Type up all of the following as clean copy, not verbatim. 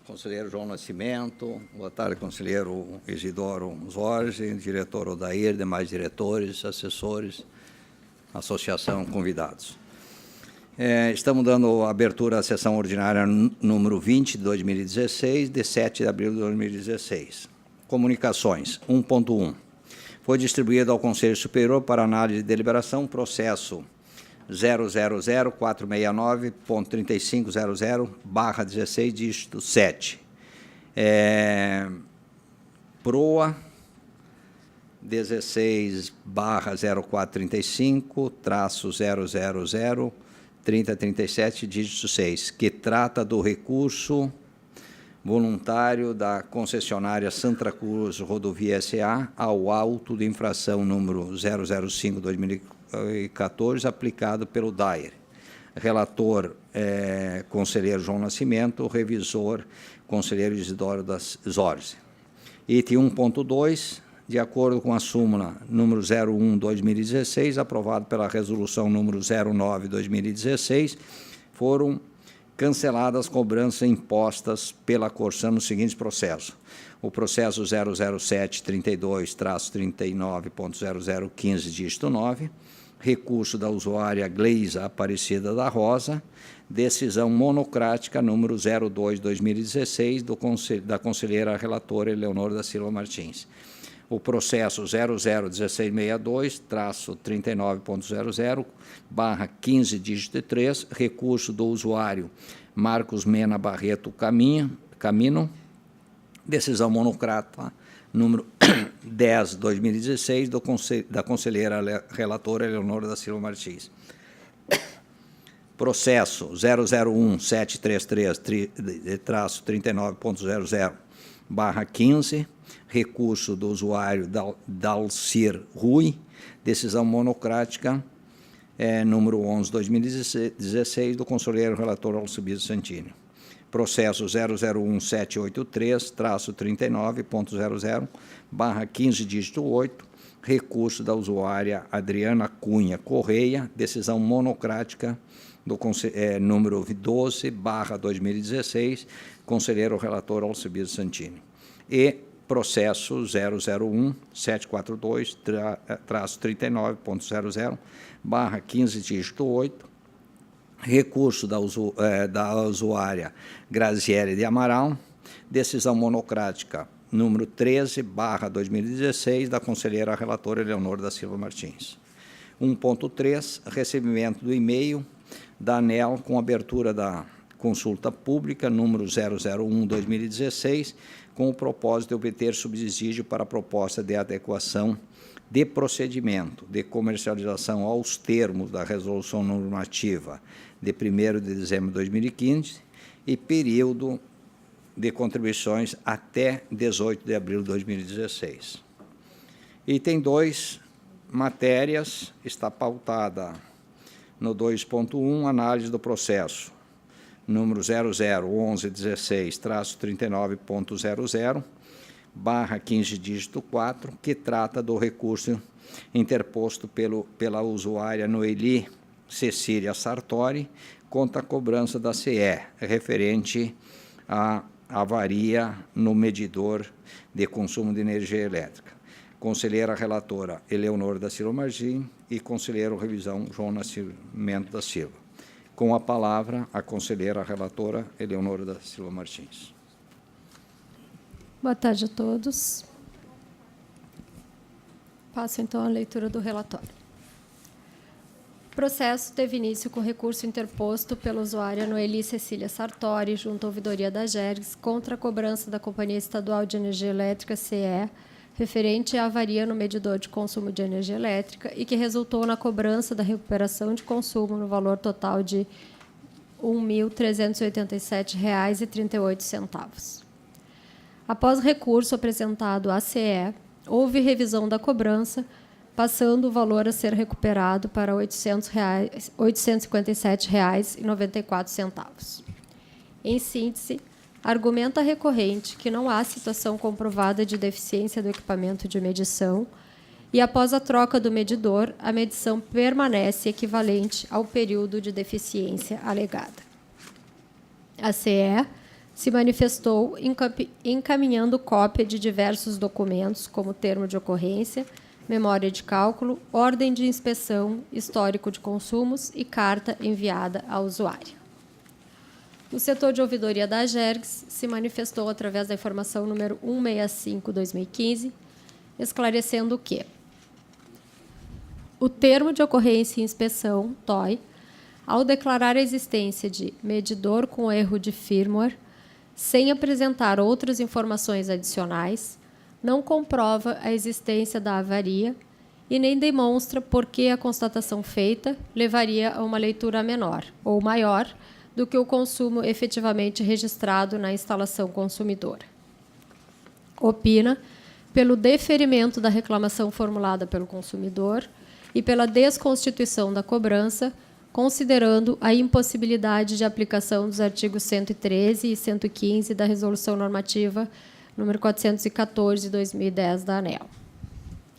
Conselheiro João Nascimento, boa tarde, conselheiro Isidoro Zorzi, diretor Odair, demais diretores, assessores, associação, convidados. Estamos dando abertura à sessão ordinária número 20 de 2016, de 7 de abril de 2016. Comunicações, 1.1. Foi distribuído ao Conselho Superior para análise e deliberação processo 000.469.3500/16, dígito 7. Proa 16/0435-000-3037, dígito 6, que trata do recurso voluntário da concessionária Santa Cruz Rodovia S.A. ao auto de infração número 005/2014, aplicado pelo DAIR. Relator, conselheiro João Nascimento, revisor, conselheiro Isidoro Zorzi. Item 1.2, de acordo com a súmula número 01/2016, aprovado pela resolução número 09/2016, foram canceladas as cobranças impostas pela Corsan nos seguintes processos. O processo 00732-39.0015, dígito 9, recurso da usuária Gleisa Aparecida da Rosa, decisão monocrática número 02/2016, da conselheira relatora Eleonora da Silva Martins. O processo 001662-39.00/15, dígito 3, recurso do usuário Marcos Mena Barreto Camino, decisão monocrática número 10/2016, da conselheira relatora Eleonora da Silva Martins. Processo 001-733-39.00/15, recurso do usuário Dalcir Rui, decisão monocrática número 11/2016, do conselheiro relator Alcibiades Santini. Processo 001-783-39.00/15, dígito 8, recurso da usuária Adriana Cunha Correia, decisão monocrática do número 12/2016, conselheiro relator Alcibiades Santini. E processo 001-742-39.00/15, dígito 8, recurso da usuária Graziele de Amaral, decisão monocrática número 13/2016, da conselheira relatora Eleonora da Silva Martins. 1.3, recebimento do e-mail da ANEEL com abertura da consulta pública número 001/2016, com o propósito de obter subsídio para a proposta de adequação de procedimento de comercialização aos termos da resolução normativa de 1º de dezembro de 2015 e período de contribuições até 18 de abril de 2016. Item 2, matérias, está pautada no 2.1, análise do processo número 001116-39.00/15, dígito 4, que trata do recurso interposto pela usuária Noeli Cecília Sartori contra a cobrança da CE, referente à avaria no medidor de consumo de energia elétrica. Conselheira relatora Eleonora da Silva Martins e conselheiro revisão João Nascimento da Silva. Com a palavra, a conselheira relatora Eleonora da Silva Martins. Boa tarde a todos. Passo, então, a leitura do relatório. O processo teve início com recurso interposto pela usuária Noeli Cecília Sartori, junto à ouvidoria da GERGS, contra a cobrança da Companhia Estadual de Energia Elétrica, CE, referente à avaria no medidor de consumo de energia elétrica e que resultou na cobrança da recuperação de consumo no valor total de R$ 1.387,38. Após recurso apresentado à CE, houve revisão da cobrança, passando o valor a ser recuperado para R$ 857,94. Em síntese, argumenta a recorrente que não há situação comprovada de deficiência do equipamento de medição e, após a troca do medidor, a medição permanece equivalente ao período de deficiência alegada. A CE se manifestou encaminhando cópia de diversos documentos, como termo de ocorrência, memória de cálculo, ordem de inspeção, histórico de consumos e carta enviada ao usuário. O setor de ouvidoria da AGERGS se manifestou através da informação número 165/2015, esclarecendo que o termo de ocorrência e inspeção, TOI, ao declarar a existência de medidor com erro de firmware, sem apresentar outras informações adicionais, não comprova a existência da avaria e nem demonstra por que a constatação feita levaria a uma leitura menor ou maior do que o consumo efetivamente registrado na instalação consumidora. Opina pelo deferimento da reclamação formulada pelo consumidor e pela desconstituição da cobrança, considerando a impossibilidade de aplicação dos artigos 113 e 115 da Resolução Normativa número 414/2010 da ANEEL.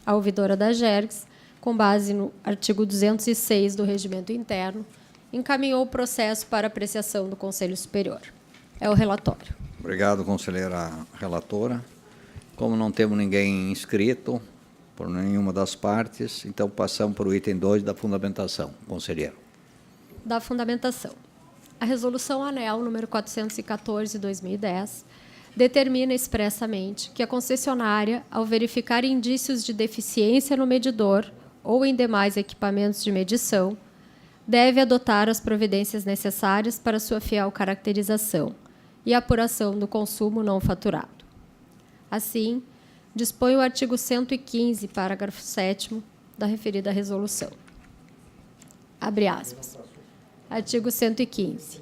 A ouvidora da AGERGS, com base no artigo 206 do Regimento Interno, encaminhou o processo para apreciação do Conselho Superior. É o relatório. Obrigado, conselheira relatora. Como não temos ninguém inscrito por nenhuma das partes, então passamos para o item 2 da fundamentação. Conselheiro. Da fundamentação. A Resolução ANEEL número 414/2010 determina expressamente que a concessionária, ao verificar indícios de deficiência no medidor ou em demais equipamentos de medição, deve adotar as providências necessárias para sua fiel caracterização e apuração do consumo não faturado. Assim, dispõe o artigo 115, parágrafo 7º, da referida resolução. Abre aspas. Artigo 115.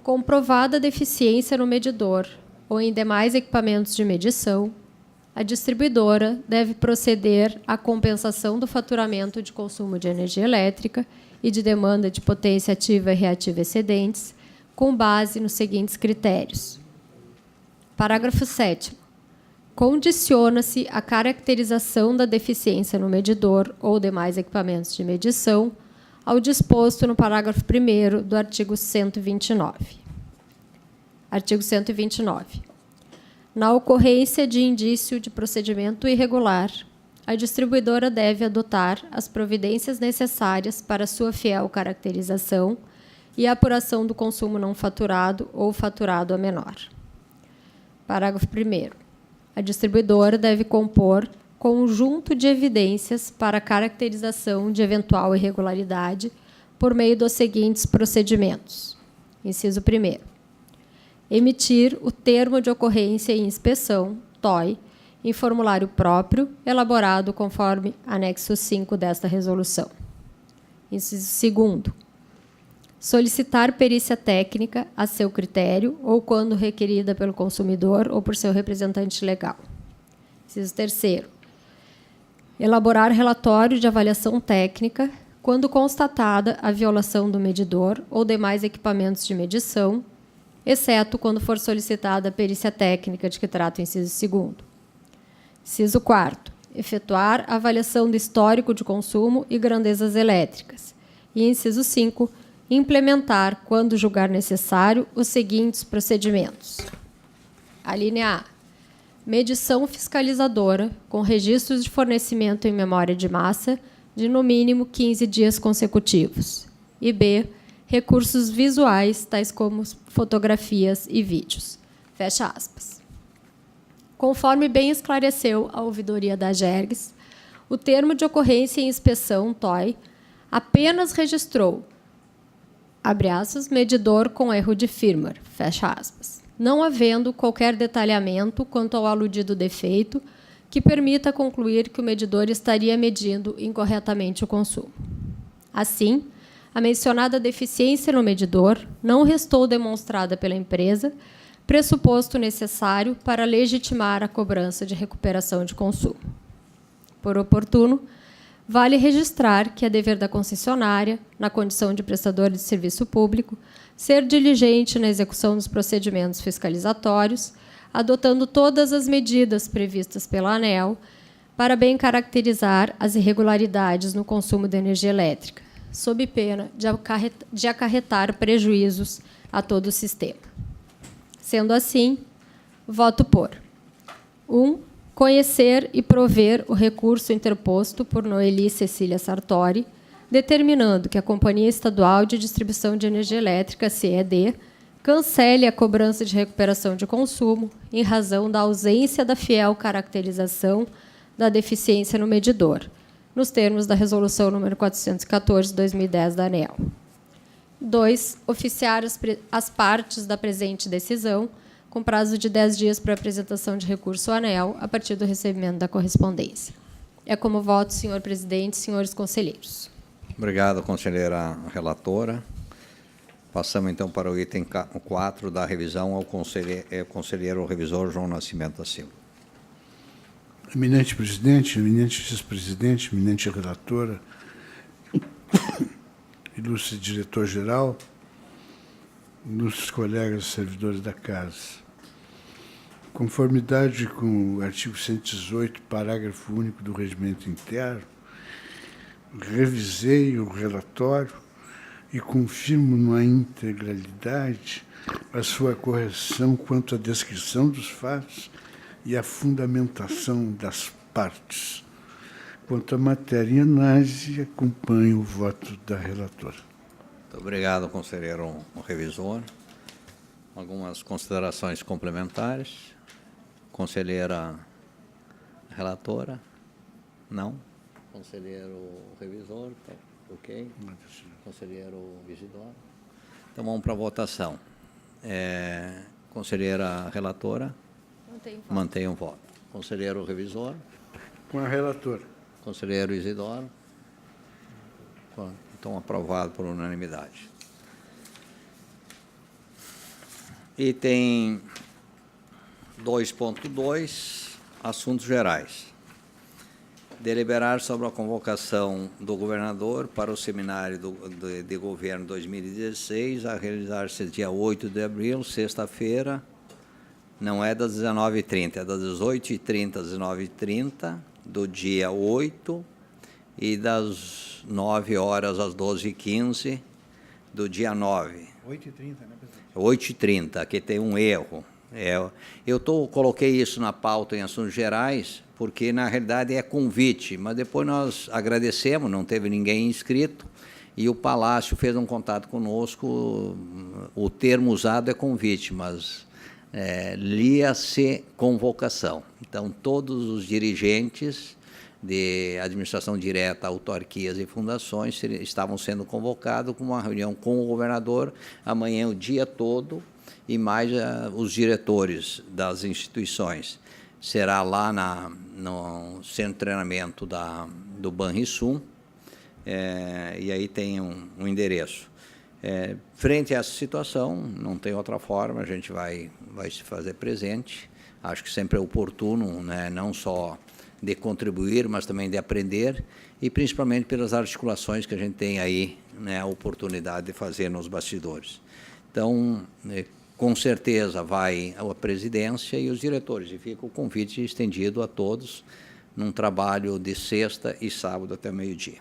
Comprovada a deficiência no medidor ou em demais equipamentos de medição, a distribuidora deve proceder à compensação do faturamento de consumo de energia elétrica e de demanda de potência ativa e reativa excedentes, com base nos seguintes critérios. Parágrafo 7º. Condiciona-se a caracterização da deficiência no medidor ou demais equipamentos de medição ao disposto no parágrafo 1º do artigo 129. Artigo 129. Na ocorrência de indício de procedimento irregular, a distribuidora deve adotar as providências necessárias para sua fiel caracterização e apuração do consumo não faturado ou faturado a menor. Parágrafo 1º. A distribuidora deve compor conjunto de evidências para a caracterização de eventual irregularidade por meio dos seguintes procedimentos. Inciso 1º. Emitir o termo de ocorrência e inspeção, TOI, em formulário próprio, elaborado conforme anexo 5 desta resolução. Inciso 2º. Solicitar perícia técnica a seu critério ou quando requerida pelo consumidor ou por seu representante legal. Inciso 3º. Elaborar relatório de avaliação técnica quando constatada a violação do medidor ou demais equipamentos de medição, exceto quando for solicitada a perícia técnica de que trata o inciso 2º. Inciso 4º. Efetuar avaliação do histórico de consumo e grandezas elétricas. E, inciso 5º, implementar, quando julgar necessário, os seguintes procedimentos. A linha A. Medição fiscalizadora, com registros de fornecimento em memória de massa, de no mínimo 15 dias consecutivos. E B. Recursos visuais, tais como fotografias e vídeos. Fecha aspas. Conforme bem esclareceu a ouvidoria da AGERGS, o termo de ocorrência e inspeção, TOI, apenas registrou, abre aspas, medidor com erro de firmware, fecha aspas, não havendo qualquer detalhamento quanto ao aludido defeito que permita concluir que o medidor estaria medindo incorretamente o consumo. Assim, a mencionada deficiência no medidor não restou demonstrada pela empresa, pressuposto necessário para legitimar a cobrança de recuperação de consumo. Por oportuno, vale registrar que é dever da concessionária, na condição de prestadora de serviço público, ser diligente na execução dos procedimentos fiscalizatórios, adotando todas as medidas previstas pela ANEEL para bem caracterizar as irregularidades no consumo de energia elétrica, sob pena de acarretar prejuízos a todo o sistema. Sendo assim, voto por: 1. Conhecer e prover o recurso interposto por Noeli Cecília Sartori, determinando que a Companhia Estadual de Distribuição de Energia Elétrica, CED, cancele a cobrança de recuperação de consumo em razão da ausência da fiel caracterização da deficiência no medidor, nos termos da Resolução nº 414/2010 da ANEEL. 2. Oficiar as partes da presente decisão, com prazo de 10 dias para apresentação de recurso à ANEEL, a partir do recebimento da correspondência. É como voto, senhor presidente, senhores conselheiros. Obrigado, conselheira relatora. Passamos, então, para o item 4 da revisão ao conselheiro revisor João Nascimento da Silva. Eminente presidente, eminente vice-presidente, eminente relatora, ilustre diretor-geral, ilustres colegas servidores da Casa. Conformidade com o artigo 118, parágrafo único do Regimento Interno, revisei o relatório e confirmo na integralidade a sua correção quanto à descrição dos fatos e à fundamentação das partes. Quanto à matéria em análise, acompanho o voto da relatora. Muito obrigado, conselheiro revisor. Algumas considerações complementares. Conselheira relatora? Não? Conselheiro revisor? Tá, ok. Conselheiro Visidoro? Então, vamos para a votação. Conselheira relatora? Mantém o voto. Conselheiro revisor? Com a relatora. Conselheiro Isidoro? Então, aprovado por unanimidade. Item 2.2, assuntos gerais. Deliberar sobre a convocação do governador para o seminário de governo 2016, a realizar-se dia 8 de abril, sexta-feira, não é das 19h30, é das 18h30 às 19h30, do dia 8, e das 9 horas às 12h15, do dia 9. 8h30, né, presidente? 8h30, aqui tem um erro. Eu coloquei isso na pauta em assuntos gerais, porque, na realidade, é convite, mas depois nós agradecemos, não teve ninguém inscrito, e o Palácio fez um contato conosco, o termo usado é convite, mas lia-se convocação. Então, todos os dirigentes de administração direta, autarquias e fundações estavam sendo convocados com uma reunião com o governador amanhã o dia todo, e mais os diretores das instituições. Será lá no centro de treinamento do Banrisul, e aí tem um endereço. Frente a essa situação, não tem outra forma, a gente vai se fazer presente. Acho que sempre é oportuno, né, não só de contribuir, mas também de aprender, e principalmente pelas articulações que a gente tem aí, né, a oportunidade de fazer nos bastidores. Então, com certeza vai a presidência e os diretores, e fica o convite estendido a todos num trabalho de sexta e sábado até meio-dia.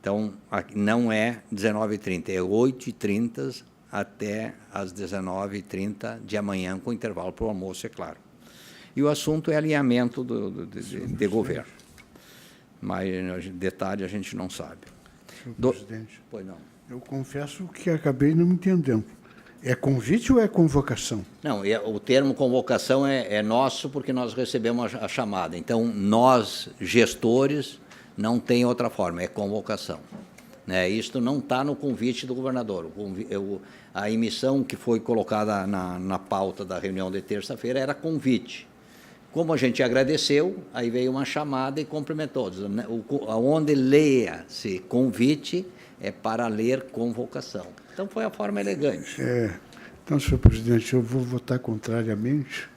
Então, não é 19h30, é 8h30 até às 19h30 de amanhã, com intervalo para o almoço, é claro. E o assunto é alinhamento de governo. Mas detalhe a gente não sabe. Senhor presidente, Pois não. eu confesso que acabei não me entendendo. É convite ou é convocação? Não, o termo convocação é nosso porque nós recebemos a chamada. Então, nós, gestores, não tem outra forma, é convocação. Né? Isto não está no convite do governador. A emissão que foi colocada na pauta da reunião de terça-feira era convite. Como a gente agradeceu, aí veio uma chamada e cumprimentou. Onde leia-se convite é para ler convocação. Então, foi a forma elegante. Então, senhor presidente, eu vou votar contrariamente,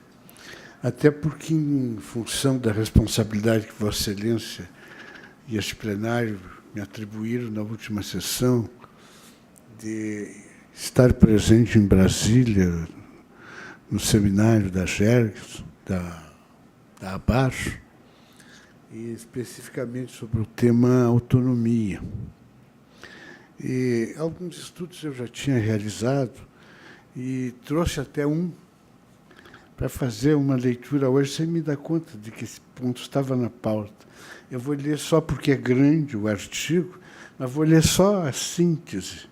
até porque, em função da responsabilidade que Vossa Excelência e este plenário me atribuíram na última sessão de estar presente em Brasília, no seminário da GERGS, da ABAR, e especificamente sobre o tema autonomia. E alguns estudos eu já tinha realizado, e trouxe até um para fazer uma leitura hoje, sem me dar conta de que esse ponto estava na pauta. Eu vou ler só porque é grande o artigo, mas vou ler só a síntese,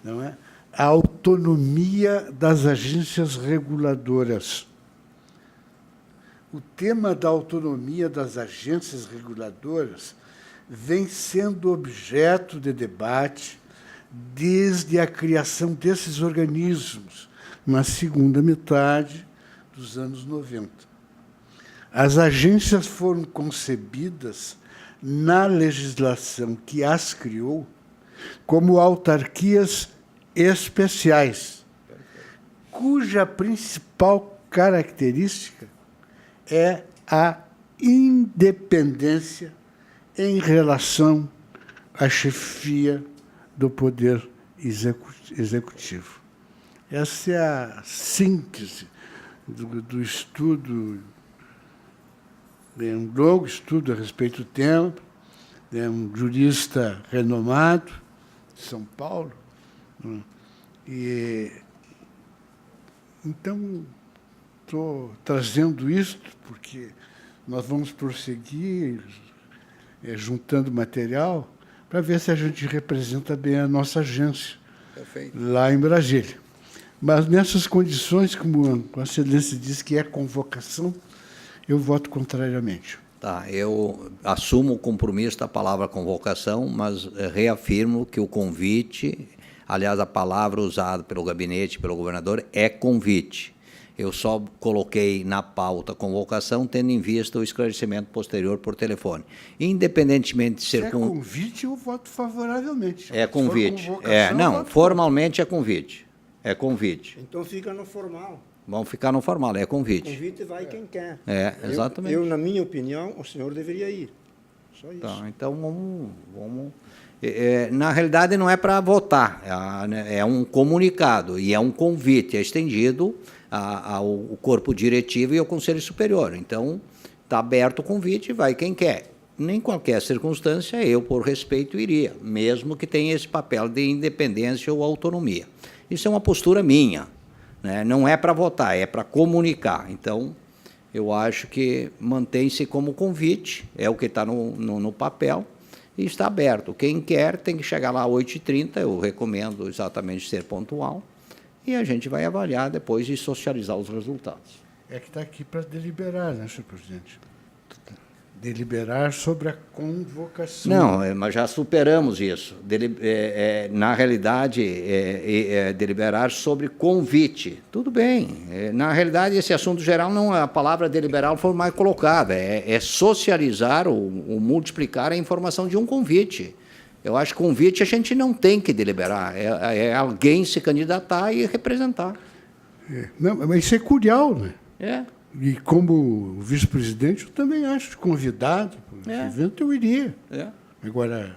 não é? A autonomia das agências reguladoras. O tema da autonomia das agências reguladoras vem sendo objeto de debate desde a criação desses organismos, na segunda metade dos anos 90. As agências foram concebidas na legislação que as criou como autarquias especiais, cuja principal característica é a independência em relação à chefia do Poder Executivo. Essa é a síntese do estudo, um longo estudo a respeito do tema, é um jurista renomado de São Paulo. E, então, estou trazendo isto porque nós vamos prosseguir juntando material para ver se a gente representa bem a nossa agência. Perfeito. Lá em Brasília. Mas, nessas condições, como a Excelência disse que é convocação, eu voto contrariamente. Tá, eu assumo o compromisso da palavra convocação, mas reafirmo que o convite, aliás, a palavra usada pelo gabinete, pelo governador, é convite. Eu só coloquei na pauta convocação, tendo em vista o esclarecimento posterior por telefone. Independentemente de ser... Se é convite, eu voto favoravelmente. É convite. Não, formalmente é convite. É convite. Então fica no formal. Vamos ficar no formal, é convite. Convite vai quem quer. Exatamente. Eu, na minha opinião, o senhor deveria ir. Só isso. Tá, então vamos na realidade não é para votar, é um comunicado e é um convite, é estendido ao corpo diretivo e ao Conselho Superior. Então, está aberto o convite, vai quem quer. Em qualquer circunstância, eu, por respeito, iria, mesmo que tenha esse papel de independência ou autonomia. Isso é uma postura minha, né? Não é para votar, é para comunicar. Então, eu acho que mantém-se como convite, é o que está no papel, e está aberto. Quem quer tem que chegar lá às 8h30, eu recomendo exatamente ser pontual, e a gente vai avaliar depois e socializar os resultados. É que está aqui para deliberar, né, senhor presidente? Deliberar sobre a convocação. Não, mas já superamos isso. Na realidade, deliberar sobre convite. Tudo bem. Na realidade, esse assunto geral, não, a palavra deliberar foi mais colocada. É socializar ou multiplicar a informação de um convite. Eu acho que convite a gente não tem que deliberar. É alguém se candidatar e representar. Não, mas isso é curial, né? É. E como vice-presidente, eu também acho convidado para esse evento, eu iria. Agora...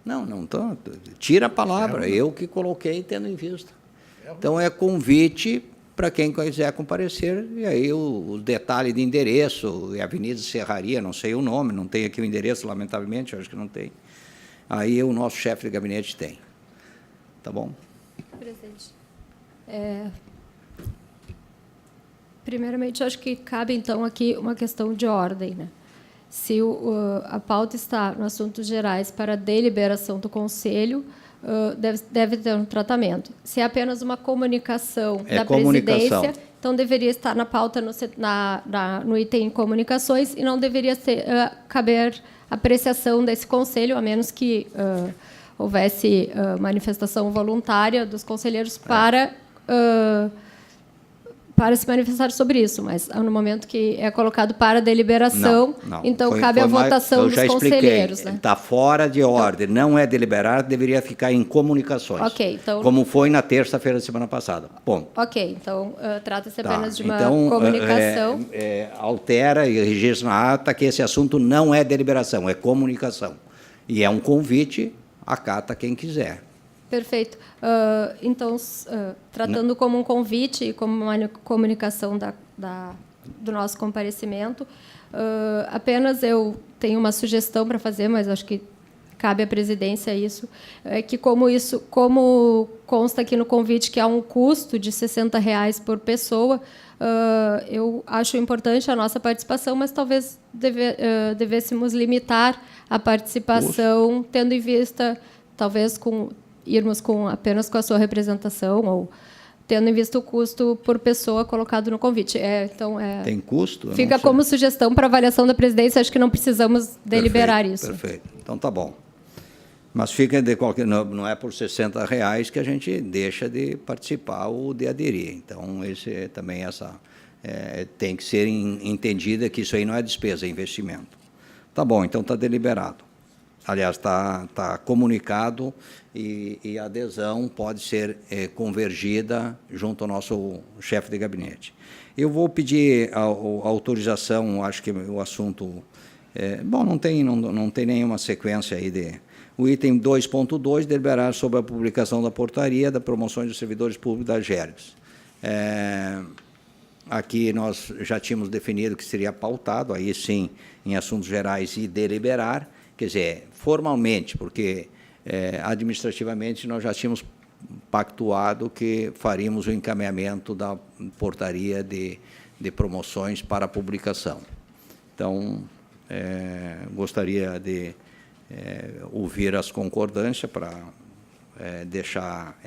Não tanto. Tira a palavra, eu que coloquei tendo em vista. Então, é convite para quem quiser comparecer, e aí o detalhe de endereço, Avenida Serraria, não sei o nome, não tem aqui o endereço, lamentavelmente, eu acho que não tem. Aí o nosso chefe de gabinete tem. Tá bom? Presidente. Primeiramente, acho que cabe, então, aqui uma questão de ordem, né? Se a pauta está no assuntos gerais para deliberação do Conselho, deve ter um tratamento. Se é apenas uma comunicação da presidência, então deveria estar na pauta no item comunicações e não deveria caber apreciação desse Conselho, a menos que houvesse manifestação voluntária dos conselheiros para se manifestar sobre isso, mas no momento que é colocado para deliberação, não. Então cabe a votação dos conselheiros. Né? Está fora de ordem, não é deliberar, deveria ficar em comunicações. Ok, então... Como foi na terça-feira da semana passada. Ponto. Ok, então trata-se apenas de uma então, comunicação. Altera e registra na ata que esse assunto não é deliberação, é comunicação. E é um convite, acata quem quiser. Perfeito. Então, tratando como um convite e como uma comunicação do nosso comparecimento, apenas eu tenho uma sugestão para fazer, mas acho que cabe à presidência isso, é que como consta aqui no convite que há um custo de R$ 60 por pessoa, eu acho importante a nossa participação, mas talvez devêssemos limitar a participação, tendo em vista, talvez, irmos apenas com a sua representação, ou tendo em vista o custo por pessoa colocado no convite. Tem custo? Fica como sugestão para avaliação da presidência, acho que não precisamos deliberar isso. Perfeito. Então, tá bom. Mas fica não é por R$ 60 que a gente deixa de participar ou de aderir. Então, tem que ser entendida que isso aí não é despesa, é investimento. Tá bom, então está deliberado. Aliás, está comunicado e a adesão pode ser convergida junto ao nosso chefe de gabinete. Eu vou pedir a autorização, acho que o assunto... não tem nenhuma sequência aí o item 2.2, deliberar sobre a publicação da portaria da promoção dos servidores públicos da GERGS. Aqui nós já tínhamos definido que seria pautado, aí sim, em assuntos gerais e deliberar, quer dizer, formalmente, porque administrativamente nós já tínhamos pactuado que faríamos o encaminhamento da portaria de promoções para a publicação. Então, gostaria de ouvir as concordâncias para deixar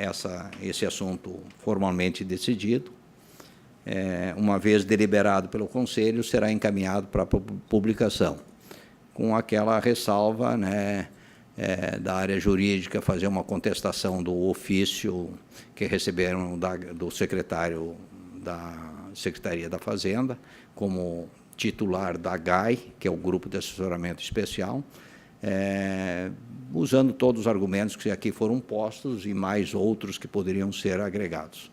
esse assunto formalmente decidido. Uma vez deliberado pelo Conselho, será encaminhado para a com aquela ressalva, né, da área jurídica fazer uma contestação do ofício que receberam do secretário da Secretaria da Fazenda, como titular da GAI, que é o Grupo de Assessoramento Especial, usando todos os argumentos que aqui foram postos e mais outros que poderiam ser agregados.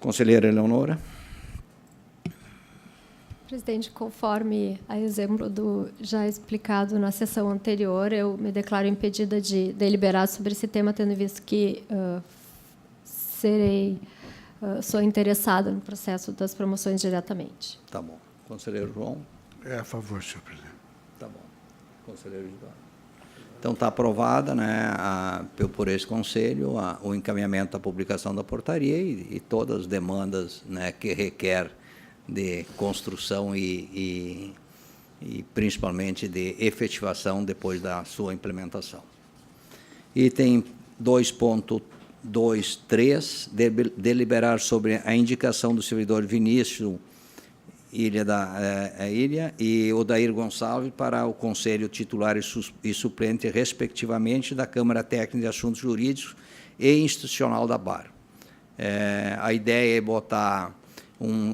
Conselheira Eleonora. Presidente, conforme a exemplo do já explicado na sessão anterior, eu me declaro impedida de deliberar sobre esse tema, tendo visto que sou interessada no processo das promoções diretamente. Tá bom. Conselheiro João. É a favor, senhor presidente. Tá bom. Conselheiro Eduardo. Então, está aprovada, né, por esse Conselho o encaminhamento da publicação da portaria e todas as demandas, né, que requer de construção e principalmente de efetivação depois da sua implementação. Item 2.23, deliberar sobre a indicação do servidor Vinícius Ilha e Odair Gonçalves para o Conselho Titular e Suplente, respectivamente, da Câmara Técnica de Assuntos Jurídicos e Institucional da BAR. A ideia é botar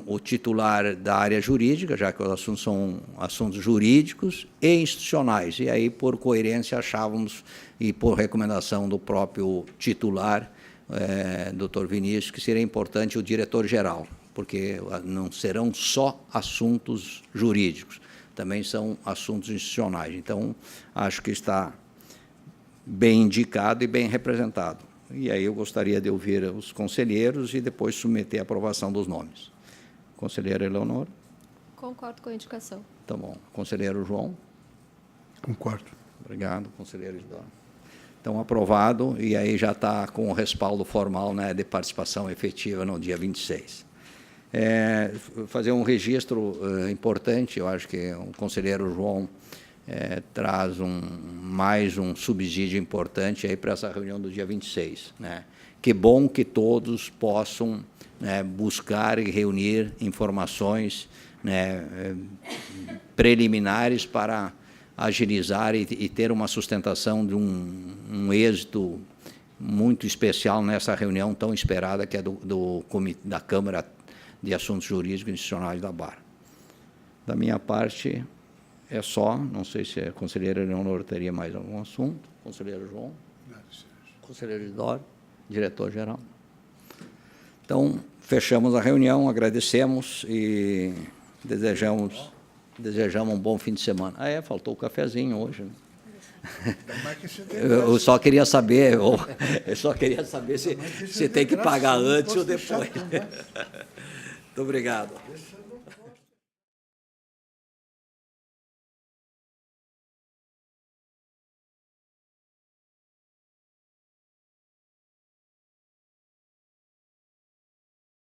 o titular da área jurídica, já que os assuntos são assuntos jurídicos e institucionais, e aí, por coerência, achávamos, e por recomendação do próprio titular, Dr. Vinícius, que seria importante o diretor-geral, porque não serão só assuntos jurídicos, também são assuntos institucionais. Então, acho que está bem indicado e bem representado. E aí eu gostaria de ouvir os conselheiros e depois submeter a aprovação dos nomes. Conselheira Eleonora? Concordo com a indicação. Tá bom. Conselheiro João? Concordo. Obrigado, conselheiro Isidoro. Então, aprovado, e aí já está com o respaldo formal, né, de participação efetiva no dia 26. Fazer um registro importante, eu acho que o conselheiro João traz mais um subsídio importante aí para essa reunião do dia 26. Né? Que bom que todos possam, né, buscar e reunir informações, né, preliminares para agilizar e ter uma sustentação de um êxito muito especial nessa reunião tão esperada, que é da Câmara de Assuntos Jurídicos e Institucionais da BAR. Da minha parte, é só. Não sei se a conselheira Eleonora teria mais algum assunto. Conselheiro João? Conselheiro Isidoro? Diretor-geral? Então, fechamos a reunião, agradecemos e desejamos um bom fim de semana. Faltou o cafezinho hoje, né? Eu só queria saber, se tem que pagar antes ou depois. Muito obrigado.